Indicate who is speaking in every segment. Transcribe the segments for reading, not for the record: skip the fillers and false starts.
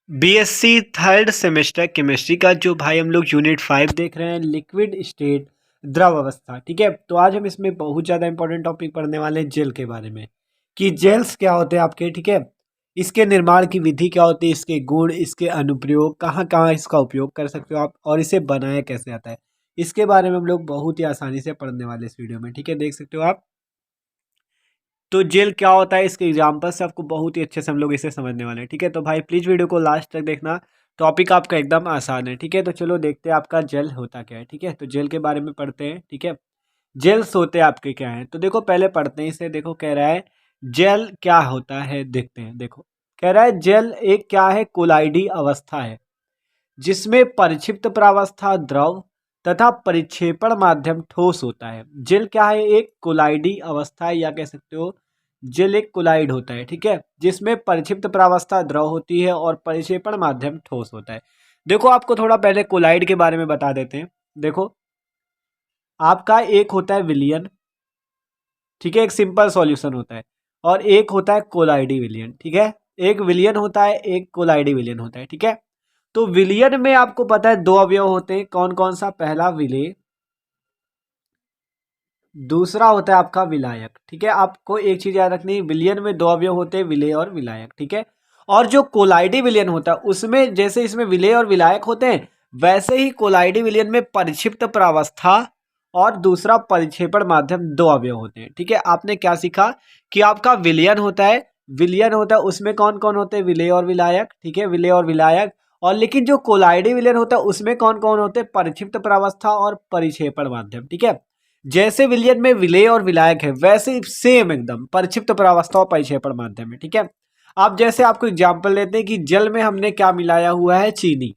Speaker 1: BSc third semester chemistry का जो भाई हम लोग यूनिट 5 देख रहे हैं, लिक्विड स्टेट द्रव अवस्था। ठीक है, तो आज हम इसमें बहुत ज़्यादा इंपॉर्टेंट टॉपिक पढ़ने वाले हैं जेल के बारे में कि जेल्स क्या होते हैं आपके। ठीक है, इसके निर्माण की विधि क्या होती है, इसके गुण, इसके अनुप्रयोग, कहाँ कहाँ इसका उपयोग कर सकते हो आप, और इसे बनाया कैसे आता है, इसके बारे में हम लोग बहुत ही आसानी से पढ़ने वाले इस वीडियो में। ठीक है, देख सकते हो आप। तो जेल क्या होता है, इसके एग्जाम्पल से आपको बहुत ही अच्छे से हम लोग इसे समझने वाले हैं। ठीक है, तो भाई प्लीज़ वीडियो को लास्ट तक देखना, टॉपिक आपका एकदम आसान है। ठीक है, तो चलो देखते हैं आपका जेल होता क्या है। ठीक है, तो जेल के बारे में पढ़ते हैं। ठीक है, जेल्स होते आपके क्या हैं, तो देखो पहले पढ़ते हैं इसे। देखो कह रहा है जेल क्या होता है, देखते हैं। देखो कह रहा है जेल एक क्या है, कोलाइडी अवस्था है जिसमें परिक्षिप्त प्रावस्था द्रव तथा परिक्षेपण माध्यम ठोस होता है। जेल क्या है, एक कोलाइडी अवस्था है, या कह सकते हो जेल एक कोलाइड होता है। ठीक है, जिसमें परिक्षिप्त प्रावस्था द्रव होती है और परिक्षेपण माध्यम ठोस होता है। देखो आपको थोड़ा पहले कोलाइड के बारे में बता देते हैं। देखो आपका एक होता है विलियन, ठीक है, एक सिंपल सॉल्यूशन होता है, और एक होता है कोलाइडी विलियन। ठीक है, एक विलियन होता है, एक कोलाइडी विलियन होता है। ठीक है, तो विलियन में आपको पता है दो अवयव होते हैं, कौन कौन सा, पहला विलेय, दूसरा होता है आपका विलायक। ठीक है, आपको एक चीज याद रखनी है, विलियन में दो अवयव होते हैं, विलेय और विलायक। ठीक है, और जो कोलाइडी विलियन होता है उसमें जैसे इसमें विलेय और विलायक होते हैं, वैसे ही कोलाइडी विलियन में परिक्षिप्त प्रावस्था और दूसरा परिक्षेपण माध्यम दो अवयव होते हैं। ठीक है, आपने क्या सीखा कि आपका विलियन होता है, विलियन होता है उसमें कौन कौन होते हैं, विलेय और विलायक। ठीक है, विलेय और विलायक। और लेकिन जो कोलाइडी विलियन होता है उसमें कौन कौन होते हैं, परिक्षिप्त प्रावस्था और परिक्षेपण माध्यम। ठीक है, जैसे विलियन में विलेय और विलायक है, वैसे ही सेम एकदम परिक्षिप्त प्रावस्था और परिक्षेपण माध्यम है। ठीक है, अब जैसे आपको एग्जांपल लेते हैं कि जल में हमने क्या मिलाया हुआ है, चीनी।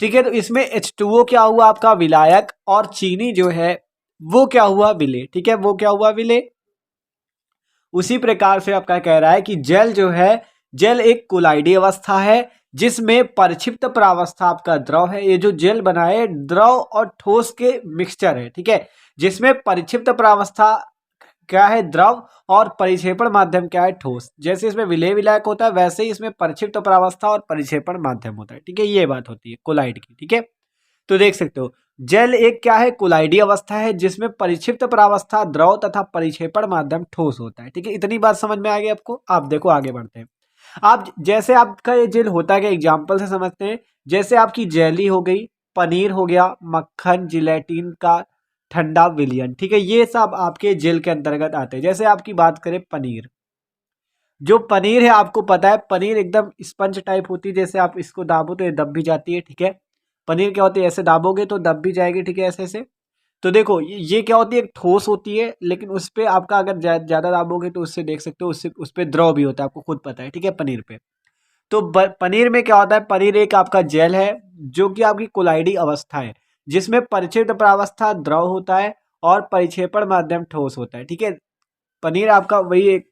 Speaker 1: ठीक है, तो इसमें H2O क्या हुआ आपका, विलायक, और चीनी जो है वो क्या हुआ, विलेय। ठीक है, वो क्या हुआ, विलेय। उसी प्रकार से आपका कह रहा है कि जल जो है, जल एक कोलाइडी अवस्था है जिसमें परिक्षिप्त प्रावस्था आपका द्रव है। ये जो जेल बना है द्रव और ठोस के मिक्सचर है। ठीक है, जिसमें परिक्षिप्त प्रावस्था क्या है, द्रव, और परिक्षेपण माध्यम क्या है, ठोस। जैसे इसमें विलेय विलायक होता है, वैसे ही इसमें परिक्षिप्त प्रावस्था और परिक्षेपण माध्यम होता है। ठीक है, ये बात होती है कोलाइड की। ठीक है, तो देख सकते हो जल एक क्या है, कोलाइडी अवस्था है जिसमें परिक्षिप्त प्रावस्था द्रव तथा परिक्षेपण माध्यम ठोस होता है। ठीक है, इतनी बात समझ में आ गई आपको। आप देखो आगे बढ़ते हैं। आप जैसे आपका ये जेल होता है, एग्जाम्पल से समझते हैं। जैसे आपकी जेली हो गई, पनीर हो गया, मक्खन, जिलेटिन का ठंडा विलियन। ठीक है, ये सब आपके जेल के अंतर्गत आते हैं। जैसे आपकी बात करें पनीर, जो पनीर है आपको पता है पनीर एकदम स्पंज टाइप होती है, जैसे आप इसको दाबो तो ये दब भी जाती है। ठीक है, पनीर क्या होती है, ऐसे दाबोगे तो दब भी जाएगी। ठीक है, ऐसे ऐसे। तो देखो ये क्या होती है, एक ठोस होती है, लेकिन उस पे आपका अगर ज़्यादा दाबोगे तो उससे देख सकते हो, उससे उस पे द्रव भी होता है, आपको खुद पता है। ठीक है, पनीर पे। तो पनीर में क्या होता है, पनीर एक आपका जेल है जो कि आपकी कोलाइडी अवस्था है जिसमें परिक्षेपित प्रावस्था द्रव होता है और परिक्षेपण माध्यम ठोस होता है। ठीक है, पनीर आपका वही एक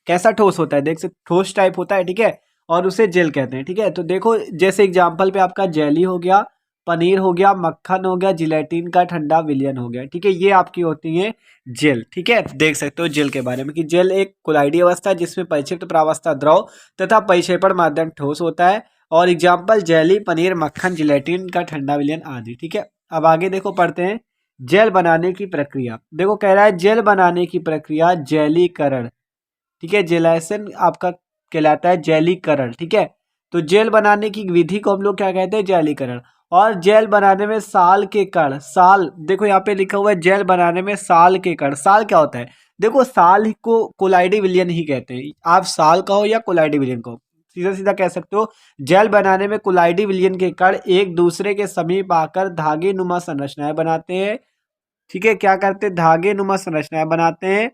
Speaker 1: कैसा ठोस होता है, देख सकते ठोस टाइप होता है। ठीक है, और उसे जेल कहते हैं। ठीक है, तो देखो जैसे एग्जांपल पे आपका जेली हो गया, पनीर हो गया, मक्खन हो गया, जिलेटिन का ठंडा विलियन हो गया। ठीक है, ये आपकी होती है जेल। ठीक है, देख सकते हो जेल के बारे में कि जेल एक कोलाइडी अवस्था है जिसमें परिक्षिप्त प्रावस्था द्रव तथा परिक्षेपण माध्यम ठोस होता है। और एग्जाम्पल जेली, पनीर, मक्खन, जिलेटिन का ठंडा विलियन आदि। ठीक है, अब आगे देखो पढ़ते हैं जेल बनाने की प्रक्रिया। देखो कह रहा है जेल बनाने की प्रक्रिया जेलीकरण। ठीक है, जेलाइसन आपका कहलाता है जेलीकरण। ठीक है, तो जेल बनाने की विधि को हम लोग क्या कहते हैं, जेलीकरण। और जेल बनाने में साल के कण, साल देखो यहाँ पे लिखा हुआ है जेल बनाने में साल के कण। साल क्या होता है, देखो साल को कोलाइडी विलियन ही कहते हैं। आप साल कहो या कोलाइडी विलियन कहो, सीधा सीधा कह सकते हो। जेल बनाने में कोलाइडी विलियन के कण एक दूसरे के समीप आकर धागे नुमा संरचनाएं बनाते हैं। ठीक है, क्या करते हैं, धागे नुमा संरचनाएं बनाते हैं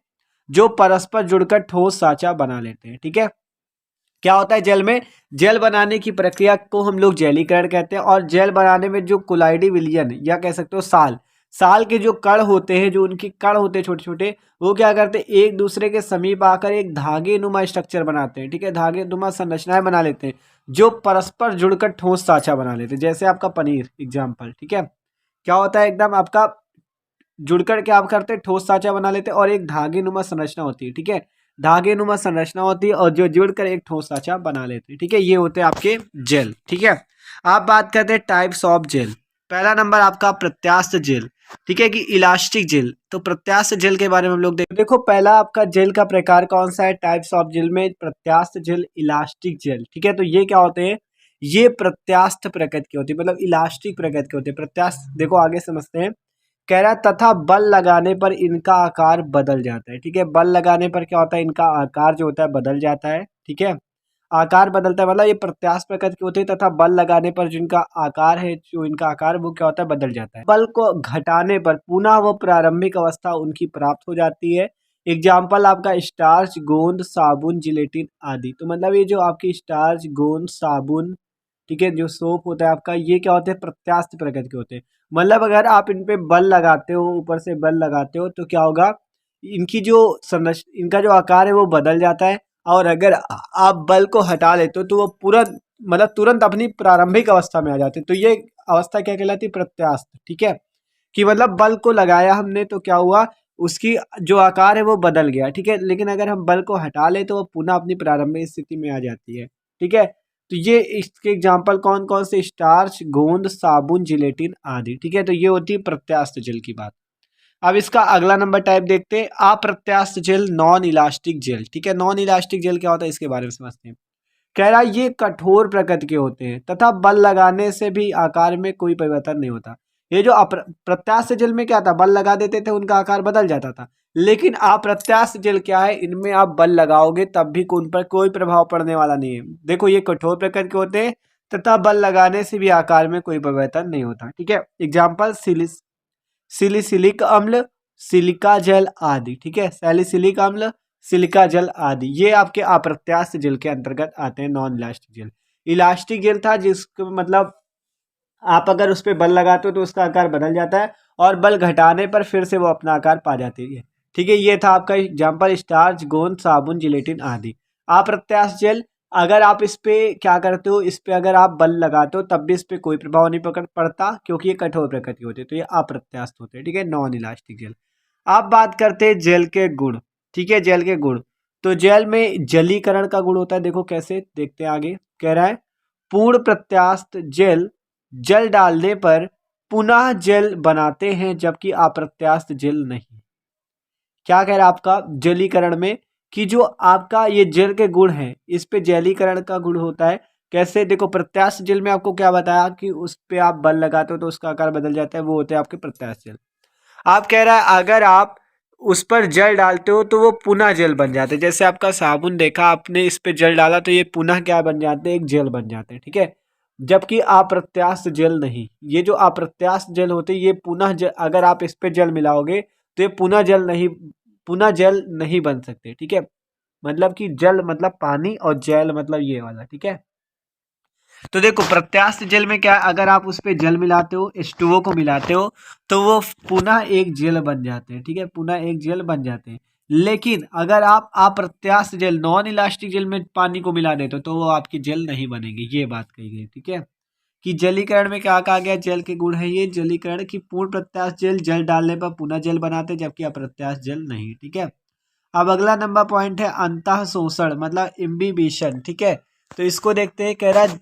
Speaker 1: जो परस्पर जुड़कर ठोस साँचा बना लेते हैं। ठीक है, क्या होता है जेल में, जेल बनाने की प्रक्रिया को हम लोग जेलीकरण कहते हैं। और जेल बनाने में जो कोलाइडी विलियन या कह सकते हो साल, साल के जो कण होते हैं, जो उनके कण होते हैं छोटे छोटे, वो क्या करते हैं, एक दूसरे के समीप आकर एक धागे नुमा स्ट्रक्चर बनाते हैं। ठीक है, धागे नुमा संरचनाएं बना लेते हैं जो परस्पर जुड़कर ठोस साँचा बना लेते हैं। जैसे आपका पनीर एग्जाम्पल। ठीक है, क्या होता है, एकदम आपका जुड़कर क्या आप करते हैं, ठोस साँचा बना लेते हैं और एक धागे नुमा संरचना होती है। ठीक है, धागे नुमा संरचना होती है और जो जुड़कर एक ठोस साँचा बना लेते हैं। ठीक है, ये होते हैं आपके जेल। ठीक है, आप बात करते हैं टाइप्स ऑफ जेल। पहला नंबर आपका प्रत्यास्थ जेल। ठीक है, कि इलास्टिक जेल। तो प्रत्यास्थ जेल के बारे में हम लोग देखो पहला आपका जेल का प्रकार कौन सा है टाइप्स ऑफ जेल में, प्रत्यास्थ जेल, इलास्टिक जेल। ठीक है, तो ये क्या होते हैं, ये प्रत्यास्थ प्रकृति के होते हैं, मतलब इलास्टिक प्रकृति के होते हैं। प्रत्यास्थ देखो आगे समझते हैं। कह रहा है तथा बल लगाने पर इनका आकार बदल जाता है। ठीक है, बल लगाने पर क्या होता है, इनका आकार जो होता है बदल जाता है। ठीक है, आकार बदलता है, मतलब ये प्रत्यास्थ प्रकृति के होते हैं तथा बल लगाने पर जो इनका आकार है, जो इनका आकार वो क्या होता है, बदल जाता है। बल को घटाने पर पुनः वो प्रारंभिक अवस्था उनकी प्राप्त हो जाती है। एग्जाम्पल आपका स्टार्च, गोंद, साबुन, जिलेटिन आदि। तो मतलब ये जो आपकी स्टार्च, गोंद, साबुन, ठीक है, जो सोप होता है आपका, ये क्या होते हैं, प्रत्यास्थ प्रकृति के होते हैं। मतलब अगर आप इन पे बल लगाते हो, ऊपर से बल लगाते हो, तो क्या होगा, इनकी जो संरचना, इनका जो आकार है वो बदल जाता है। और अगर आप बल को हटा लेते हो तो वो पूरा मतलब तुरंत अपनी प्रारंभिक अवस्था में आ जाते हैं। तो ये अवस्था क्या कहलाती है, प्रत्यास्थ। ठीक है, कि मतलब बल को लगाया हमने तो क्या हुआ, उसकी जो आकार है वो बदल गया। ठीक है, लेकिन अगर हम बल को हटा ले तो वो पुनः अपनी प्रारंभिक स्थिति में आ जाती है। ठीक है, तो ये इसके एग्जाम्पल कौन कौन से, स्टार्च, गोंद, साबुन, जिलेटिन आदि। ठीक है, तो ये होती है प्रत्यास्थ जेल की बात। अब इसका अगला नंबर टाइप देखते हैं, अप्रत्यास्थ जेल, नॉन इलास्टिक जेल। ठीक है, नॉन इलास्टिक जेल क्या होता है इसके बारे में समझते हैं। कह रहा है ये कठोर प्रकृति के होते हैं तथा बल लगाने से भी आकार में कोई परिवर्तन नहीं होता। ये जो प्रत्यास्थ जेल में क्या था, बल लगा देते थे उनका आकार बदल जाता था। लेकिन अप्रत्यास्थ जेल क्या है, इनमें आप बल लगाओगे तब भी उन पर कोई प्रभाव पड़ने वाला नहीं है। देखो ये कठोर प्रकृति के होते हैं तथा बल लगाने से भी आकार में कोई परिवर्तन नहीं होता। ठीक है, एग्जाम्पल सिलिसिलिक अम्ल, सिलिका जल आदि। ठीक है, सैलिसिलिक अम्ल, सिलिका जल आदि, ये आपके अप्रत्यास्थ जेल के अंतर्गत आते हैं, non elastic gel. Elastic gel था जिसको मतलब आप अगर उस पर बल लगाते हो तो उसका आकार बदल जाता है और बल घटाने पर फिर से वो अपना आकार पा जाती है। ठीक है, ये था आपका एग्जाम्पल, स्टार्च, गोंद, साबुन, जिलेटिन आदि। अप्रत्यास्थ जेल, अगर आप इस पे क्या करते हो, इस पे अगर आप बल लगाते हो तब भी इस पे कोई प्रभाव नहीं पड़ता क्योंकि ये कठोर प्रकृति होते हैं, तो ये अप्रत्यास्थ होते हैं। ठीक है, नॉन इलास्टिक जेल। अब बात करते हैं जेल के गुण। ठीक है, जेल के गुण, तो जेल में जलीकरण का गुण होता है। देखो कैसे, देखते हैं आगे। कह रहा है पूर्ण प्रत्यास्थ जेल जल डालने पर पुनः जेल बनाते हैं जबकि अप्रत्यास्थ जेल नहीं। क्या कह रहा है आपका जलीकरण में, कि जो आपका ये जेल के गुण हैं इस पे जलीकरण का गुण होता है। कैसे, देखो प्रत्यास्थ जेल में आपको क्या बताया कि उस पे आप बल लगाते हो तो उसका आकार बदल जाता है, वो होते हैं आपके प्रत्यास्थ जेल। आप कह रहा है अगर आप उस पर जल डालते हो तो वो पुनः जेल बन जाते हैं। जैसे आपका साबुन देखा आपने, इस पे जल डाला तो ये पुनः क्या बन जाते हैं, एक जेल बन जाते हैं। ठीक है, जबकि अप्रत्यास्थ जेल नहीं। ये जो अप्रत्यास्थ जेल होते हैं ये पुनः अगर आप इस पे जल मिलाओगे तो ये पुनः जल नहीं बन सकते। ठीक है, मतलब कि जल मतलब पानी और जेल मतलब ये वाला। ठीक है, तो देखो प्रत्यास्थ जेल में क्या, अगर आप उस पे जल मिलाते हो, H2O को मिलाते हो तो वो पुनः एक जेल बन जाते हैं। ठीक है, पुनः एक जेल बन जाते हैं। लेकिन अगर आप अप्रत्यास्थ जेल, नॉन इलास्टिक जेल में पानी को मिला देते हो तो वो आपकी जेल नहीं बनेगी, ये बात कही गई। ठीक है, कि जलीकरण में क्या कहा गया, जेल के गुण है ये जलीकरण की, पूर्ण प्रत्यास्थ जेल जल डालने पर पुनः जेल बनाते हैं जबकि अप्रत्यास्थ जेल नहीं। ठीक है, अब अगला नंबर पॉइंट है अंतः शोषण मतलब इम्बिबिशन। ठीक है, तो इसको देखते हैं। कह रहा है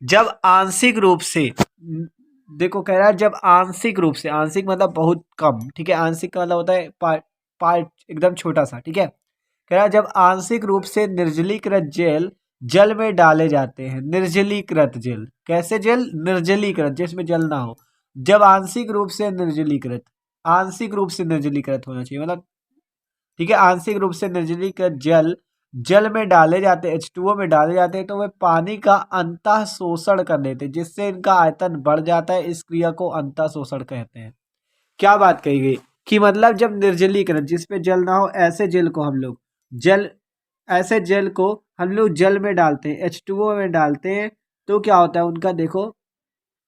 Speaker 1: जब आंशिक रूप से, देखो कह रहा है जब आंशिक रूप से, आंशिक मतलब बहुत कम। ठीक है, आंशिक का मतलब होता है पार्ट, पार्ट एकदम छोटा सा। ठीक है, कह रहा है जब आंशिक रूप से निर्जलीकृत जेल जल में डाले जाते हैं, निर्जलीकृत जेल, कैसे जेल, निर्जलीकृत जिसमें जल ना हो। जब आंशिक रूप से निर्जलीकृत, आंशिक रूप से निर्जलीकृत होना चाहिए मतलब। ठीक है, आंशिक रूप से निर्जलीकृत जल जल में डाले जाते हैं, H2O में डाले जाते हैं तो वे पानी का अंतः शोषण कर लेते हैं जिससे इनका आयतन बढ़ जाता है। इस क्रिया को अंतः शोषण कहते हैं। क्या बात कही गई, कि मतलब जब निर्जलीकरण जिसपे जल ना हो ऐसे जल को हम लोग जल, ऐसे जल को हम लोग जल में डालते हैं, H2O में डालते हैं तो क्या होता है उनका, देखो।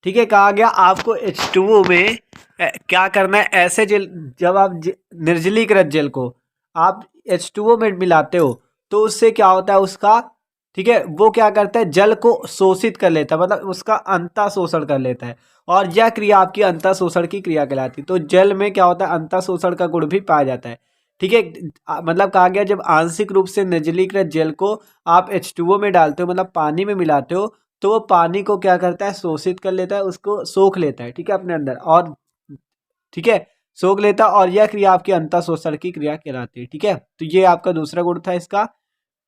Speaker 1: ठीक है, कहा गया आपको H2O में क्या करना है, ऐसे जल, जब आप निर्जलीकृत जल को आप H2O में मिलाते हो तो उससे क्या होता है उसका, ठीक है, वो क्या करता है जल को शोषित कर लेता है, मतलब उसका अंतः शोषण कर लेता है। और यह क्रिया आपकी अंतः शोषण की क्रिया कहलाती है। तो जल में क्या होता है, अंतः शोषण का गुण भी पाया जाता है। ठीक है। मतलब कहा गया जब आंशिक रूप से निर्जलीकृत जल को आप H2O में डालते हो, मतलब पानी में मिलाते हो, तो वो पानी को क्या करता है, शोषित कर लेता है, उसको सोख लेता है, ठीक है, अपने अंदर। और ठीक है, सोख लेता, और यह क्रिया आपकी अंतःशोषण की क्रिया कहलाती है। ठीक है, तो ये आपका दूसरा गुण था इसका।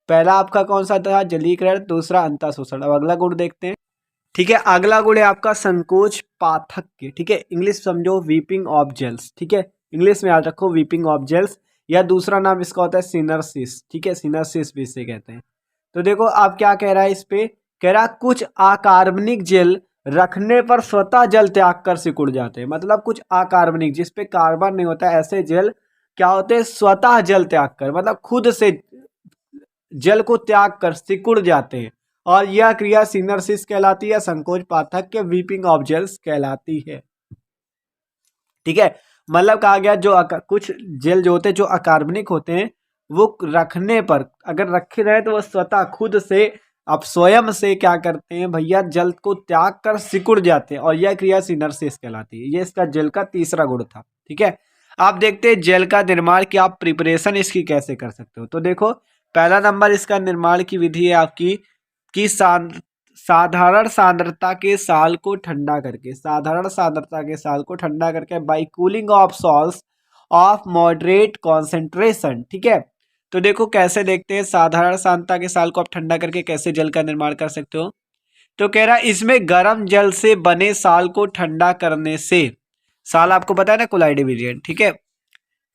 Speaker 1: पहला आपका कौन सा था, जलीकरण, दूसरा अंतःशोषण। अब अगला गुण देखते हैं। ठीक है, अगला गुण है आपका संकोच पाठक। ठीक है, इंग्लिश समझो वीपिंग ऑफ जेल्स। ठीक है, इंग्लिश में याद रखो वीपिंग ऑफ जेल्स, या दूसरा नाम इसका होता है सिनर्सिस। ठीक है, सिनर्सिस भी इसे कहते हैं। तो देखो आप क्या कह रहा है इस पे, कह रहा कुछ अकार्बनिक जेल रखने पर स्वतः जल त्याग कर सिकुड़ जाते हैं। मतलब कुछ अकार्बनिक जिसपे कार्बन नहीं होता, ऐसे जेल क्या होते हैं, स्वतः जल त्याग कर, मतलब खुद से जल को त्याग कर सिकुड़ जाते हैं, और यह क्रिया सिनर्सिस कहलाती है, संकोच पाठक वीपिंग ऑफ जेल्स कहलाती है। ठीक है, मतलब कहा गया जो कुछ जेल जो होते हैं जो अकार्बनिक होते हैं, वो रखने पर, अगर रखे रहे तो वो स्वतः खुद से, अब स्वयं से क्या करते हैं भैया, जल को त्याग कर सिकुड़ जाते हैं, और यह क्रिया सिनर्सिस कहलाती है। ये इसका जेल का तीसरा गुण था। ठीक है, आप देखते हैं जेल का निर्माण की आप प्रिपरेशन इसकी कैसे कर सकते हो। तो देखो पहला नंबर इसका निर्माण की विधि है आपकी कि साधारण सांद्रता के साल को ठंडा करके, साधारण सांद्रता के साल को ठंडा करके by cooling of salts of moderate concentration. ठीक है, तो देखो कैसे देखते हैं, साधारण सांद्रता के साल को आप ठंडा करके कैसे जल का निर्माण कर सकते हो। तो कह रहा है इसमें गर्म जल से बने साल को ठंडा करने से, साल आपको पता है ना कोलाइडी वेरिएंट। ठीक है,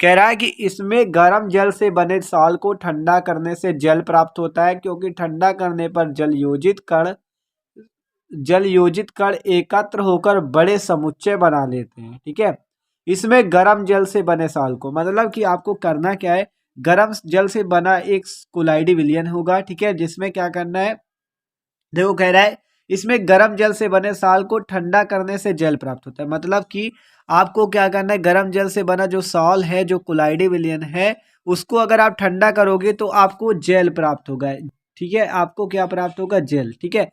Speaker 1: कह रहा है कि इसमें गर्म जल से बने साल को ठंडा करने से जल प्राप्त होता है, क्योंकि ठंडा करने पर जल योजित कण एकत्र होकर बड़े समुच्चय बना लेते हैं। ठीक है, इसमें गर्म जल से बने साल को, मतलब कि आपको करना क्या है, गर्म जल से बना एक कोलाइडी विलयन होगा। ठीक है, जिसमें क्या करना है, देखो कह रहा है इसमें गर्म जल से बने साल को ठंडा करने से जल प्राप्त होता है। मतलब कि आपको क्या करना है, गर्म जल से बना जो सॉल है, जो कोलाइडी विलयन है, उसको अगर आप ठंडा करोगे तो आपको जेल प्राप्त होगा। ठीक है, आपको क्या प्राप्त होगा, जेल। ठीक है,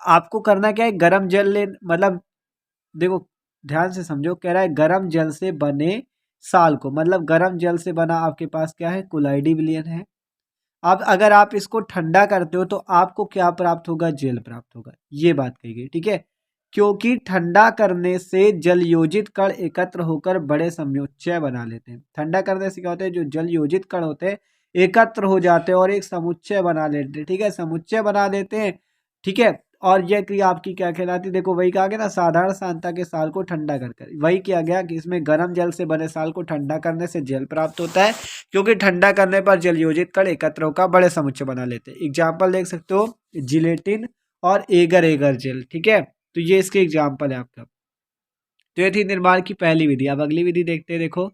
Speaker 1: आपको करना क्या है, गर्म जल ले, मतलब देखो ध्यान से समझो, कह रहा है गर्म जल से बने साल को, मतलब गर्म जल से बना आपके पास क्या है, कोलाइडी विलयन है। अब अगर आप इसको ठंडा करते हो तो आपको क्या प्राप्त होगा, जेल प्राप्त होगा। ये बात कही गई। ठीक है, क्योंकि ठंडा करने से जल योजित कण एकत्र होकर बड़े समुच्चय बना लेते हैं। ठंडा करने से क्या होता है, जो जल योजित कण होते हैं एकत्र हो जाते हैं और एक समुच्चय बना लेते हैं। ठीक है, समुच्चय बना लेते हैं। ठीक है, और यह क्रिया आपकी क्या कहलाती है, देखो वही कहा गया ना, साधारण सांद्रता के साल को ठंडा कर वही किया गया कि इसमें गर्म जल से बने साल को ठंडा करने से जल प्राप्त होता है, क्योंकि ठंडा करने पर जल योजित कण एकत्र होकर बड़े समुच्चय बना लेते हैं। एग्जाम्पल देख सकते हो, जिलेटिन और एगर एगर जेल। ठीक है, तो ये इसके एग्जाम्पल है आपका। तो ये थी निर्माण की पहली विधि। अब अगली विधि देखते हैं, देखो।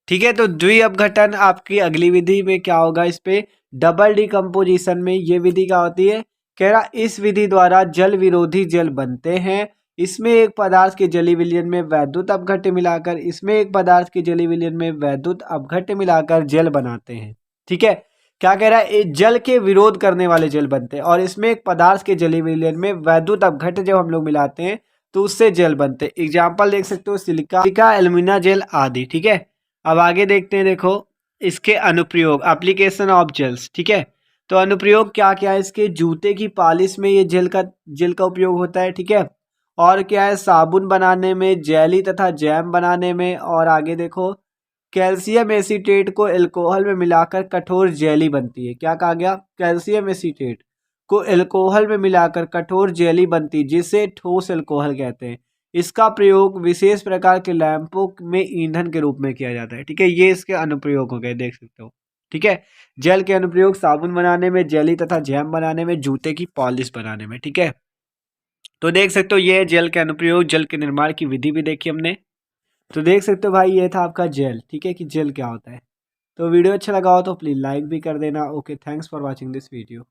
Speaker 1: ठीक है, तो द्विअपघटन आपकी अगली विधि में क्या होगा, इस पे डबल डिकम्पोजिशन में ये विधि क्या होती है, कह रहा इस विधि द्वारा जल विरोधी जल बनते हैं। इसमें एक पदार्थ के जलीय विलयन में वैद्युत अपघट्य मिलाकर, इसमें एक पदार्थ के जलीय विलयन में वैद्युत अपघट्य मिलाकर जल बनाते हैं। ठीक है, क्या कह रहा है, जल के विरोध करने वाले जल बनते हैं, और इसमें एक पदार्थ के जलीय विलयन में वैद्युत अपघट्य जब हम लोग मिलाते हैं तो उससे जल बनते हैं। एग्जाम्पल देख सकते हो, सिलिका एल्यूमिना जेल आदि। ठीक है, अब आगे देखते हैं, देखो इसके अनुप्रयोग, एप्लीकेशन ऑफ जेल्स। ठीक है, तो अनुप्रयोग क्या क्या है इसके, जूते की पॉलिश में ये जेल का उपयोग होता है। ठीक है, और क्या है, साबुन बनाने में, जेली तथा जैम बनाने में, और आगे देखो कैल्शियम एसीटेट को अल्कोहल में मिलाकर कठोर जेली बनती है। क्या कहा गया, कैल्शियम एसीटेट को अल्कोहल में मिलाकर कठोर जेली बनती है, जिसे ठोस अल्कोहल कहते हैं। इसका प्रयोग विशेष प्रकार के लैंपों में ईंधन के रूप में किया जाता है। ठीक है, ये इसके अनुप्रयोग हो गए, देख सकते हो। ठीक है, जेल के अनुप्रयोग साबुन बनाने में, जेली तथा जैम बनाने में, जूते की पॉलिश बनाने में। ठीक है, तो देख सकते हो ये जेल के अनुप्रयोग, जल के निर्माण की विधि भी देखी हमने। तो देख सकते हो भाई, ये था आपका जेल। ठीक है, कि जेल क्या होता है। तो वीडियो अच्छा लगा हो तो प्लीज़ लाइक भी कर देना। Okay, thanks for watching this video.